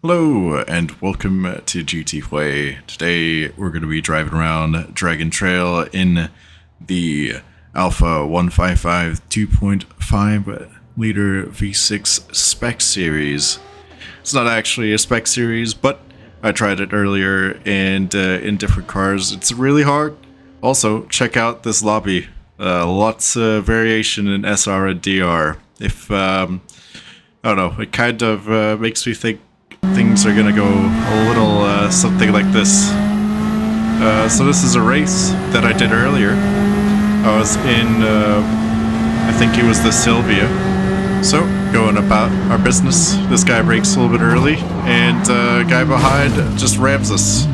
Hello and welcome to GT Play. Today we're going to be driving around Dragon Trail in the Alfa 155 2.5 liter V6 Spec series. It's not actually a Spec series, but I tried it earlier and in different cars. It's really hard. Also, check out this lobby. Lots of variation in SR and DR. If, I don't know, it kind of makes me think things are gonna go a little something like this. So this is a race that I did earlier. I was in, I think it was the Silvia. So, going about our business. This guy brakes a little bit early, and guy behind just rams us.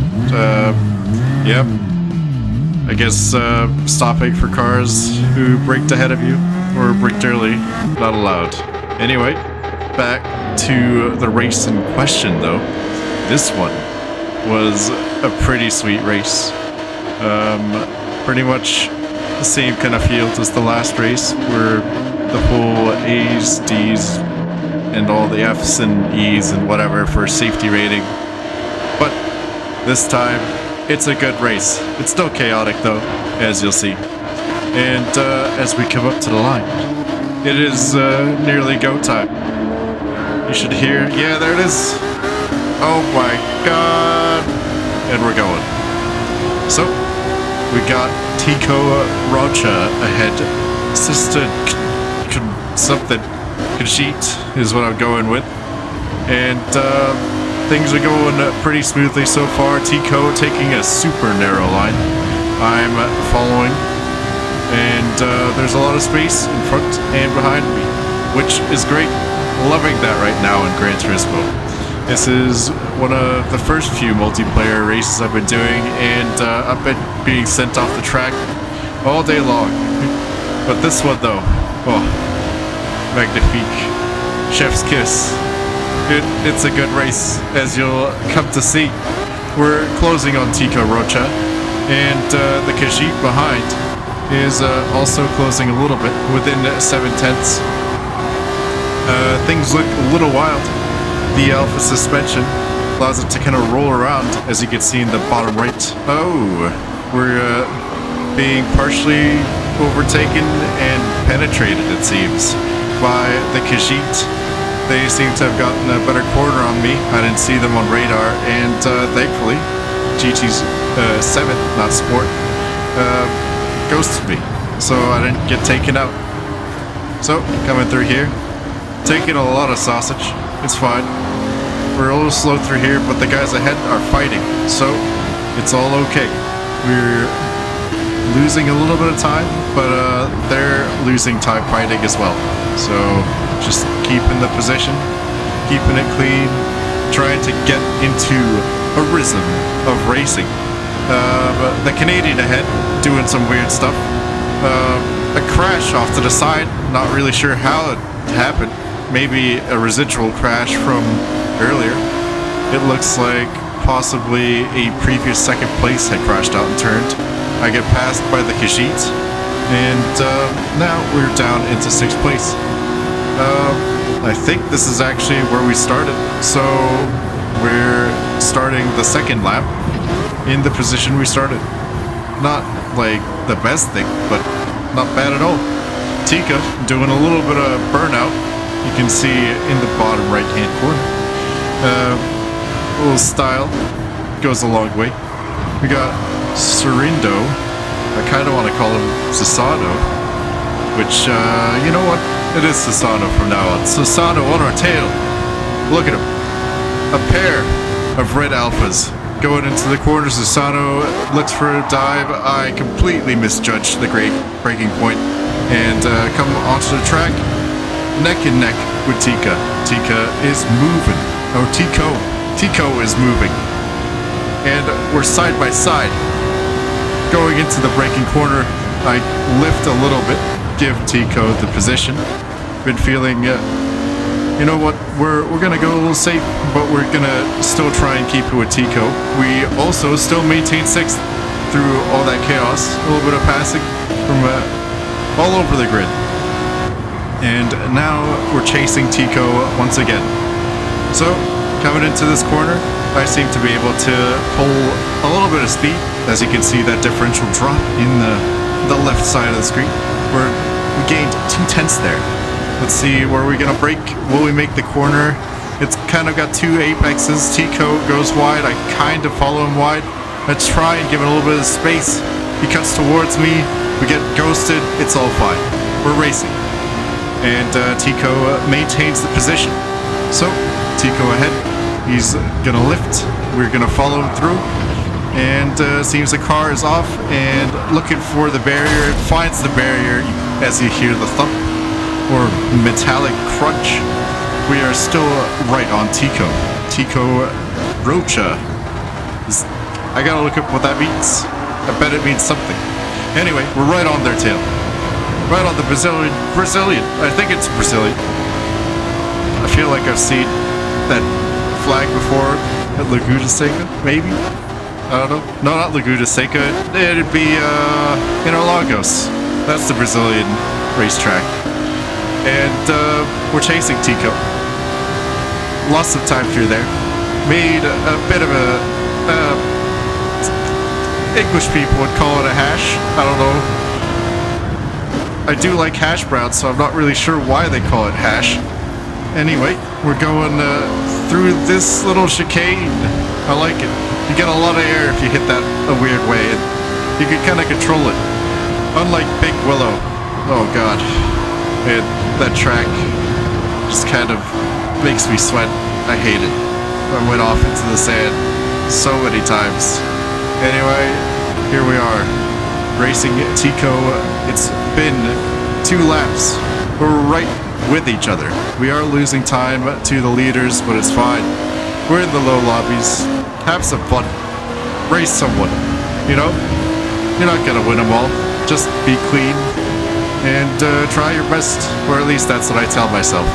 Yep. I guess stopping for cars who braked ahead of you or braked early, not allowed. Anyway, back to the race in question though. This one was a pretty sweet race. Pretty much the same kind of field as the last race, where the whole A's, D's, and all the F's and E's and whatever for safety rating. But this time, it's a good race. It's still chaotic though, as you'll see. And as we come up to the line, it is nearly go time. You should hear, yeah, there it is. Oh my god. And we're going. So, we got Tico Rocha ahead. Sister something. Kajit is what I'm going with. And things are going pretty smoothly so far. Tico taking a super narrow line. I'm following. And there's a lot of space in front and behind me, which is great. Loving that right now in Gran Turismo. This is one of the first few multiplayer races I've been doing, and I've been being sent off the track all day long. But this one though, oh, magnifique. Chef's kiss. It's a good race, as you'll come to see. We're closing on Tico Rocha, and the Kajit behind is also closing a little bit, within 7/10. Things look a little wild. The Alfa suspension allows it to kind of roll around, as you can see in the bottom right. Oh, we're being partially overtaken and penetrated, it seems, by the Kajit. They seem to have gotten a better corner on me. I didn't see them on radar, and thankfully, GT's 7, not Sport, ghosted me, so I didn't get taken out. So, coming through here, taking a lot of sausage. It's fine. We're a little slow through here, but the guys ahead are fighting, so it's all okay. We're losing a little bit of time, but they're losing time fighting as well. So just keeping the position, keeping it clean, trying to get into a rhythm of racing. But the Canadian ahead doing some weird stuff. A crash off to the side, not really sure how it happened. Maybe a residual crash from earlier. It looks like possibly a previous second place had crashed out and turned. I get passed by the Kajit, and now we're down into 6th place. I think this is actually where we started, so we're starting the second lap in the position we started. Not like the best thing, but not bad at all. Tika doing a little bit of burnout. You can see in the bottom right hand corner. A little style goes a long way. We got Surindo. I kind of want to call him Sassano, which, you know what? It is Sassano from now on. Sassano on our tail. Look at him. A pair of red Alphas going into the corner. Sassano looks for a dive. I completely misjudged the braking point and come onto the track. Neck and neck with Tika. Tika is moving. Oh, Tico is moving. And we're side by side. Going into the braking corner, I lift a little bit, give Tico the position. Been feeling, you know what, we're gonna go a little safe, but we're gonna still try and keep it with Tico. We also still maintain 6th through all that chaos. A little bit of passing from all over the grid. And now we're chasing Tico once again. So Coming into this corner, I seem to be able to pull a little bit of speed. As you can see, that differential drop in the left side of the screen. We gained 2/10 there. Let's see, where are we gonna brake? Will we make the corner? It's kind of got two apexes. Tico goes wide. I kind of follow him wide. I try and give it a little bit of space. He cuts towards me. We get ghosted. It's all fine. We're racing. And Tico maintains the position. So, Tico ahead. He's gonna lift. We're gonna follow him through. And seems the car is off and looking for the barrier. It finds the barrier as you hear the thump or metallic crunch. We are still right on Tico. Tico Rocha. I gotta look up what that means. I bet it means something. Anyway, we're right on their tail. Right on the Brazilian. I think it's Brazilian. I feel like I've seen that flag before at Laguna Seca, maybe? I don't know. No, not Laguna Seca. It'd be Interlagos. That's the Brazilian racetrack. And we're chasing Tico. Lost some time through there. Made a bit of a English people would call it a hash. I don't know. I do like hash browns, so I'm not really sure why they call it hash. Anyway, we're going through this little chicane. I like it. You get a lot of air if you hit that a weird way, and you can kind of control it. Unlike Big Willow. Oh god. And that track just kind of makes me sweat. I hate it. I went off into the sand so many times. Anyway, here we are. Racing Tico. It's been 2 laps. We're right with each other. We are losing time to the leaders, but it's fine. We're in the low lobbies. Have some fun. Race someone. You know? You're not gonna win them all. Just be clean and try your best. Or at least that's what I tell myself.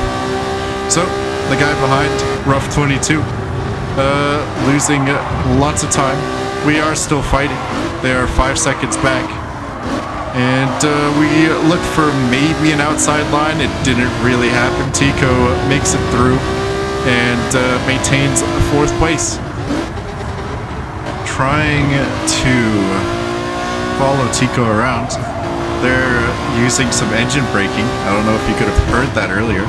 So, the guy behind, Rough 22, losing lots of time. We are still fighting. They are 5 seconds back. And we looked for maybe an outside line. It didn't really happen. Tico makes it through and maintains 4th place. Trying to follow Tico around. They're using some engine braking. I don't know if you could have heard that earlier.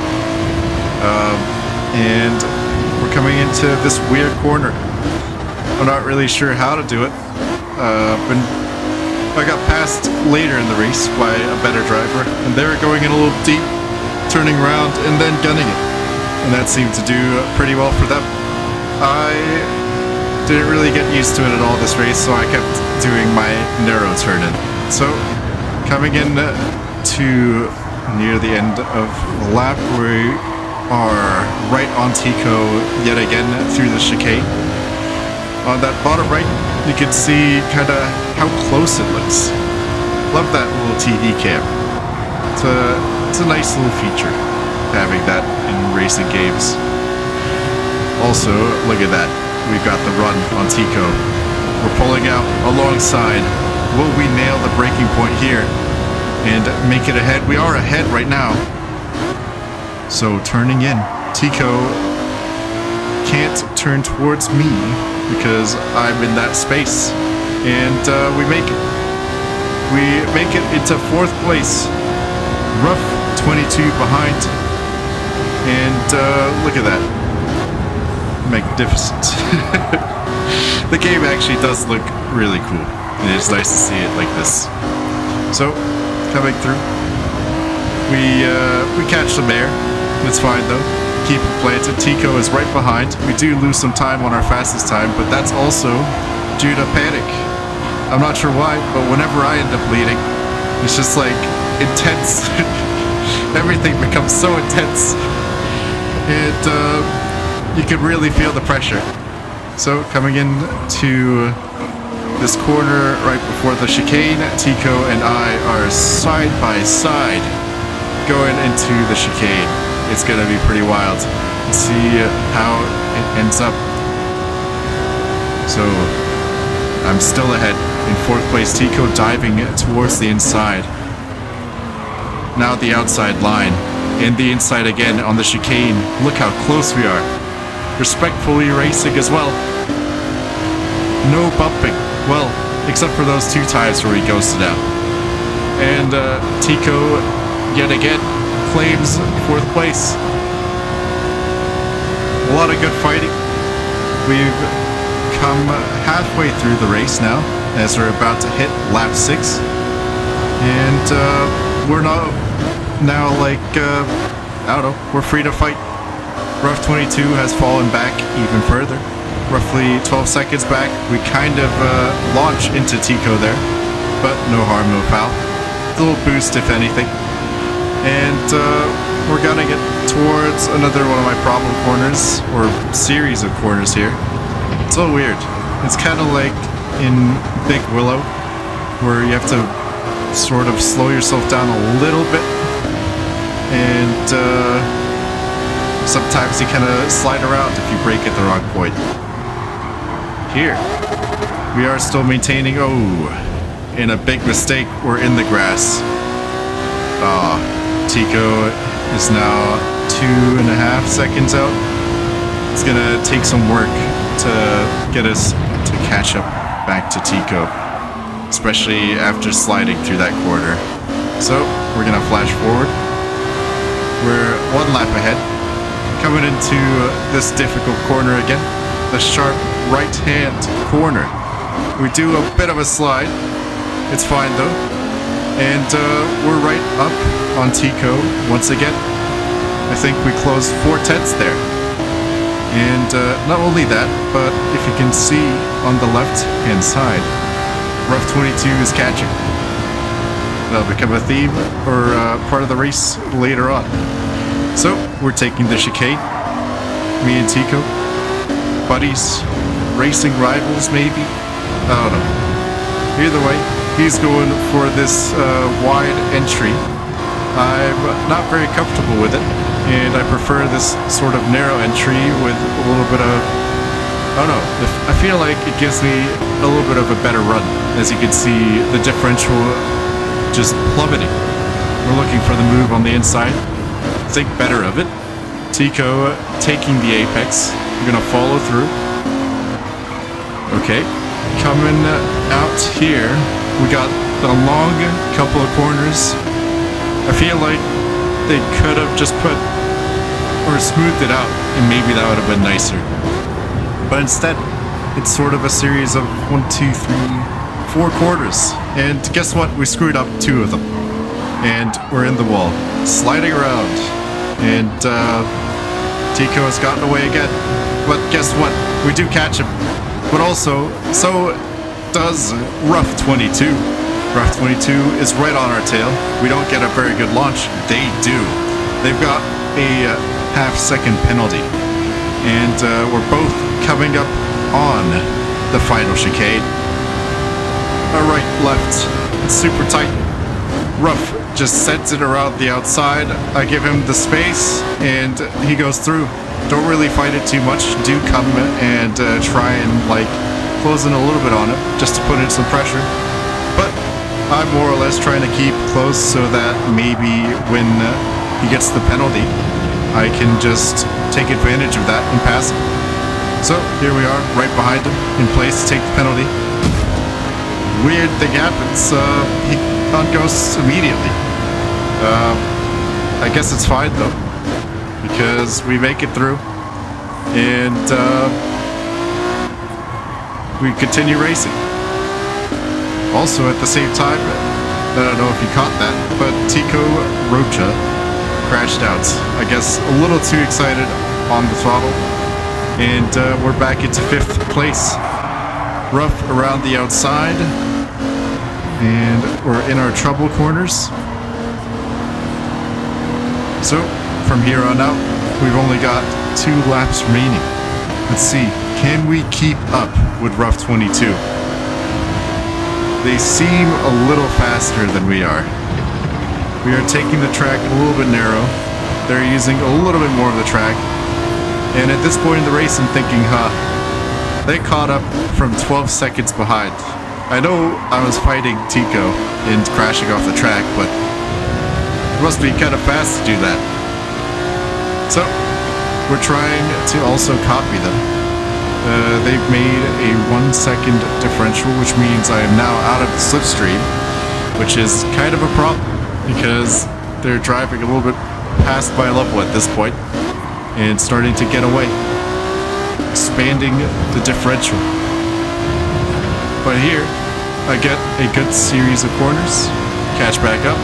And we're coming into this weird corner. I'm not really sure how to do it. But I got passed later in the race by a better driver, and they were going in a little deep, turning around and then gunning it. And that seemed to do pretty well for them. I didn't really get used to it at all this race, so I kept doing my narrow turn-in. So, coming in to near the end of the lap, we are right on Tico yet again through the chicane. On that bottom right, you can see kind of how close it looks. Love that little TV cam. It's a nice little feature, having that in racing games. Also, look at that. We've got the run on Tico. We're pulling out alongside. Will we nail the braking point here and make it ahead? We are ahead right now. So turning in, Tico can't turn towards me because I'm in that space. And we make it. We make it into 4th place. Rough 22 behind. And look at that. Magnificent. The game actually does look really cool. And it's nice to see it like this. So, coming through. We catch some air. It's fine though. Keep it planted. Tico is right behind. We do lose some time on our fastest time, but that's also due to panic. I'm not sure why, but whenever I end up leading, it's just like intense. Everything becomes so intense. And you can really feel the pressure. So coming in to this corner right before the chicane, Tico and I are side by side going into the chicane. It's gonna be pretty wild. Let's see how it ends up. So I'm still ahead in 4th place. Tico diving towards the inside. Now the outside line. And the inside again on the chicane. Look how close we are. respectfully racing as well. No bumping. Well, except for those 2 times where he ghosted out. And Tico, yet again, claims 4th place. A lot of good fighting. We've come halfway through the race now, as we're about to hit lap 6. And we're not now like, I don't know, we're free to fight. Rough 22 has fallen back even further. Roughly 12 seconds back, we kind of launch into Tico there, but no harm, no foul. A little boost, if anything. And we're gonna get towards another one of my problem corners, or series of corners here. It's a little weird. It's kind of like in Big Willow, where you have to sort of slow yourself down a little bit, and sometimes you kind of slide around if you brake at the wrong point. Here, we are still maintaining, and a big mistake, we're in the grass. Tico is now 2.5 seconds out. It's gonna take some work to get us to catch up back to Tico, especially after sliding through that corner. So we're gonna flash forward. We're 1 lap ahead, coming into this difficult corner again, the sharp right-hand corner. We do a bit of a slide. It's fine though, and we're right up on Tico once again. I think we closed 4/10 there. And not only that, but if you can see on the left-hand side, Rough 22 is catching. That'll become a theme or part of the race later on. So we're taking the chicane, me and Tico, buddies, racing rivals maybe, I don't know. Either way, he's going for this wide entry. I'm not very comfortable with it, and I prefer this sort of narrow entry with a little bit of, I don't know, I feel like it gives me a little bit of a better run. As you can see, the differential just plummeting. We're looking for the move on the inside. Think better of it. Tico taking the apex. We're gonna follow through. Okay, coming out here, we got a long couple of corners. I feel like they could have just put or smoothed it out, and maybe that would have been nicer. But instead, it's sort of a series of 1, 2, 3, 4 corners. And guess what? We screwed up 2 of them. And we're in the wall, sliding around. And Tico has gotten away again. But guess what? We do catch him. But also, so does Rough 22. Rough 22 is right on our tail. We don't get a very good launch. They do. They've got a half-second penalty. And we're both coming up on the final chicane. All right, left. It's super tight. Rough just sends it around the outside. I give him the space, and he goes through. Don't really fight it too much. Do come and try and like close in a little bit on it, just to put in some pressure. But I'm more or less trying to keep close so that maybe when he gets the penalty, I can just take advantage of that and pass him. So here we are, right behind him, in place to take the penalty. Weird thing happens. He unghosts immediately. I guess it's fine though, because we make it through, and we continue racing. Also at the same time, I don't know if you caught that, but Tico Rocha crashed out. I guess a little too excited on the throttle, and we're back into 5th place. Rough around the outside, and we're in our trouble corners. So from here on out, we've only got 2 laps remaining. Let's see, can we keep up with Rough 22? They seem a little faster than we are. We are taking the track a little bit narrow. They're using a little bit more of the track. And at this point in the race, I'm thinking, they caught up from 12 seconds behind. I know I was fighting Tico and crashing off the track, but it must be kind of fast to do that. So, we're trying to also copy them. They've made a 1 second differential, which means I am now out of the slipstream, which is kind of a problem because they're driving a little bit past my level at this point and starting to get away, expanding the differential. But here, I get a good series of corners, catch back up.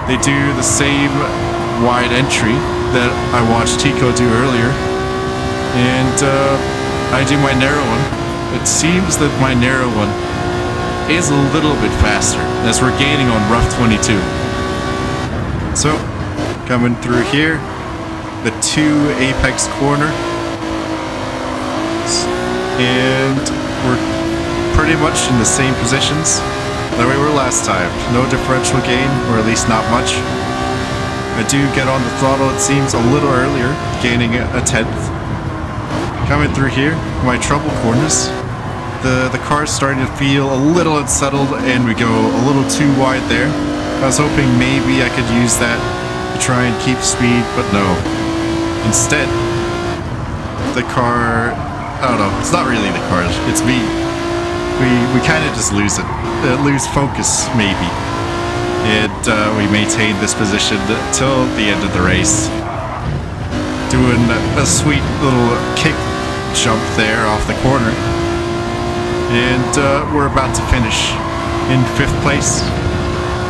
They do the same wide entry that I watched Tico do earlier, and I do my narrow one. It seems that my narrow one is a little bit faster as we're gaining on rough 22. So, coming through here, the 2 apex corner, and we're pretty much in the same positions that we were last time. No differential gain, or at least not much. I do get on the throttle, it seems, a little earlier, gaining a 10th. Coming through here, my trouble corners, the car's starting to feel a little unsettled and we go a little too wide there. I was hoping maybe I could use that to try and keep speed, but no. Instead, the car, I don't know, it's not really the car, it's me. We kind of just lose it, lose focus maybe. And we maintain this position till the end of the race. Doing a sweet little kick jump there off the corner, and we're about to finish in 5th place.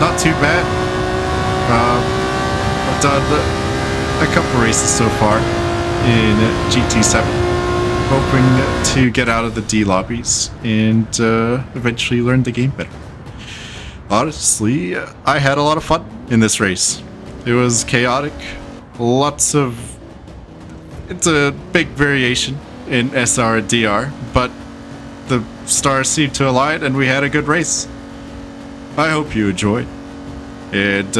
Not too bad. I've done a couple races so far in GT7, hoping to get out of the D lobbies and eventually learn the game better. Honestly, I had a lot of fun in this race. It was chaotic, lots of... It's a big variation in SR and DR, but the stars seemed to align and we had a good race. I hope you enjoyed, and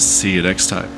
see you next time.